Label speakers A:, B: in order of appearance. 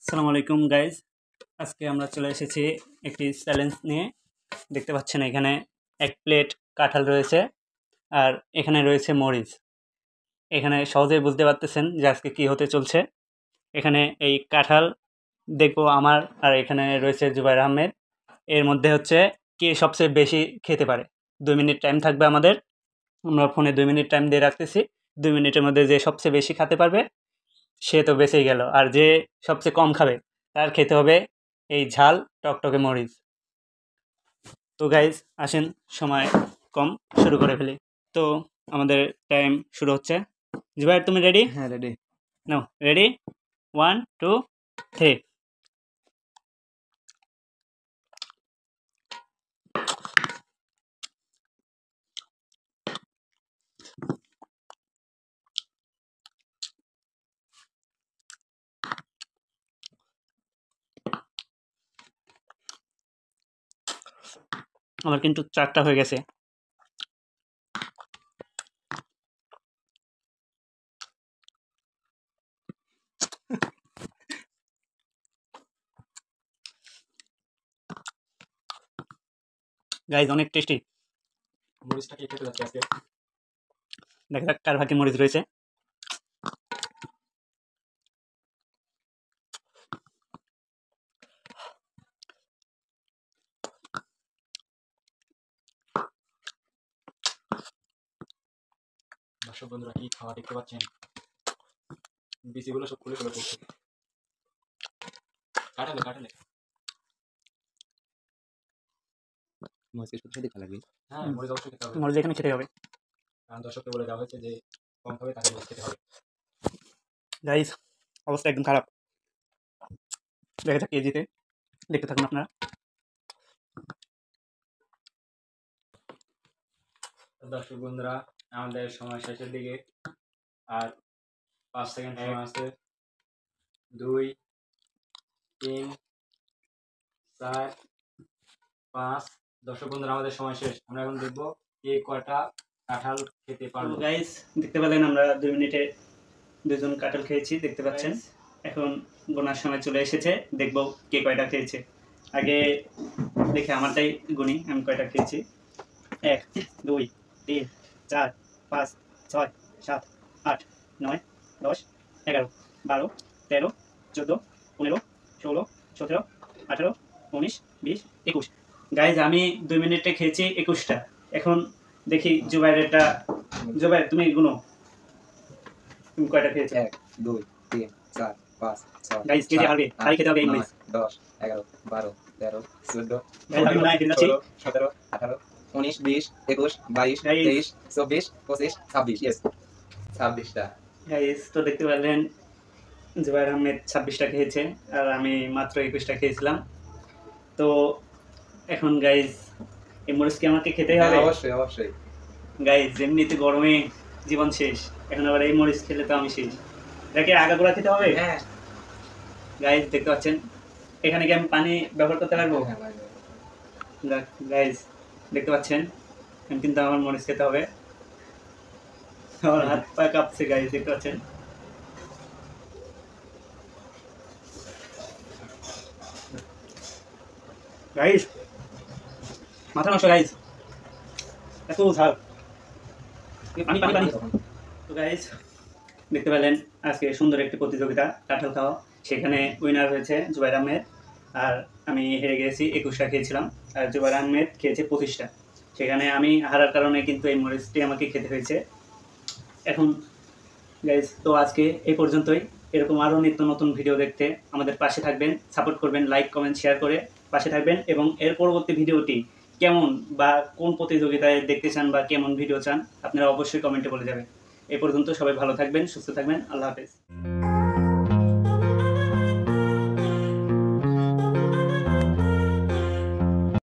A: আসসালামু আলাইকুম গাইজ। আজকে আমরা চলে এসেছি একটি চ্যালেঞ্জ নিয়ে। দেখতে পাচ্ছেন এখানে এক প্লেট কাঁঠাল রয়েছে আর এখানে রয়েছে মরিচ। এখানে সহজেই বুঝতে পারতেছেন যে আজকে কী হতে চলছে। এখানে এই কাঁঠাল দেখবো আমার, আর এখানে রয়েছে জুবাইর আহমেদ। এর মধ্যে হচ্ছে কে সবচেয়ে বেশি খেতে পারে। 2 মিনিট টাইম থাকবে আমাদের। আমরা ফোনে 2 মিনিট টাইম দিয়ে রাখতেছি। 2 মিনিটের মধ্যে যে সবচেয়ে বেশি খেতে পারবে সে তো বেঁচেই গেল, আর যে সবচেয়ে কম খাবে তার খেতে হবে এই ঝাল টকটকে মরিচ। তো গাইজ আসেন, সময় কম, শুরু করে ফেলি। তো আমাদের টাইম শুরু হচ্ছে। জুবাইর, তুমি রেডি?
B: হ্যাঁ, রেডি।
A: নাও, রেডি, 1 2 3। আমার কিন্তু 4টা হয়ে গেছে। গাইজ অনেক টেস্টি।
B: মরিচটা কি খেতে যাচ্ছে আজকে?
A: দেখা যাক কার ভাগে মরিচ রয়েছে।
B: দর্শক বন্ধুরা, কি খাওয়া দেখতে পাচ্ছেন? বিচিগুলো সব খুলে খুলে পড়ছে। কাটালে কাটালে মরিচ কি সত্যি খেতে লাগবে? হ্যাঁ, মরিচ অবশ্যই খেতে হবে।
A: মরিচ এখানে খেতে হবে।
B: কারণ দর্শককে বলে দেওয়া হয়েছে যে কম খাবে তাকে মরিচ খেতে হবে।
A: গাইজ অবস্থা একদম খারাপ। দেখা যাক কে জিতে, দেখতে থাকুন আপনারা।
B: দর্শক বন্ধুরা, আমাদের সময় শেষের দিকে, আর 5 সেকেন্ড সময় আছে। 2 3 4 5। দর্শক বন্ধুরা, আমাদের সময় শেষ। আমরা এখন দেখবো কে কয়টা কাঁঠাল খেতে পারলো।
A: গাইজ দেখতে পেলেন আমরা 2 মিনিটে 2জন কাঁঠাল খেয়েছি, দেখতে পাচ্ছেন। এখন গোনার সময় চলে এসেছে, দেখবো কে কয়টা খেয়েছে। আগে দেখে আমারটাই গুনি, আমি কয়টা খেয়েছি। 1 2 3 4 5 6 7 8 9 10 11 12 13 14 15 16 17 18 19 20 21। গাইজ আমি 2 মিনিটে খেয়েছি 21টা। এখন দেখি জুবাইরেরটা। জুবাইর, তুমি গুনো, তুমি কয়টা খেয়েছো?
B: 1 2 3 4 5 6
A: গাইজ কে যে হারবে তাই খেতে হবে এই মরিচ।
B: 10 11 12 13 14
A: গাইজ আমি নাই দিন আছি।
B: 17 18 19 20 21 22 23 24 25 26। ইয়েস, 26টা।
A: গাইজ তো দেখতে পেলেন জুবাইর আহমেদ 26টা খেয়েছে আর আমি মাত্র 21টা খেয়েছিলাম। তো এখন গাইজ এই মরিচ কি আমাকে খেতেই হবে?
B: অবশ্যই অবশ্যই।
A: গাইজ এমনিতে গরমে জীবন শেষ, এখন আবার এই মরিচ খেলে তো আমি শেষ। এটাকে আগাগোড়া খেতে হবে?
B: হ্যাঁ।
A: গাইজ দেখতে পাচ্ছেন এখানে কি আমি পানি ব্যবহার করতে পারবো? গাইজ দেখতে পাচ্ছেন কিন্তু আমার মরিচ খেতে হবে। আমার হাত পা কাঁপছে গাইজ, দেখতে পাচ্ছেন। গাইজ মাথা নষ্ট গাইজ, এত ঝাল। পানি পানি পানি। তো গাইজ দেখতে পেলেন আজকে সুন্দর একটি প্রতিযোগিতা কাঁঠাল খাওয়া। সেখানে উইনার হয়েছে জুবাইর আহমেদ, আর আমি হেরে গেছি 21টা খেয়েছিলাম, আর জুবাইর আহমেদ খেয়েছে 25টা। সেখানে আমি হারার কারণে কিন্তু এই মরিচটি আমাকে খেতে হয়েছে। এখন গাইজ তো আজকে এই পর্যন্তই। এরকম আরও নিত্য নতুন ভিডিও দেখতে আমাদের পাশে থাকবেন, সাপোর্ট করবেন, লাইক কমেন্ট শেয়ার করে পাশে থাকবেন। এবং এর পরবর্তী ভিডিওটি কেমন বা কোন প্রতিযোগিতায় দেখতে চান বা কেমন ভিডিও চান আপনারা অবশ্যই কমেন্টে বলে যাবেন। এ পর্যন্ত সবাই ভালো থাকবেন, সুস্থ থাকবেন। আল্লাহ হাফেজ।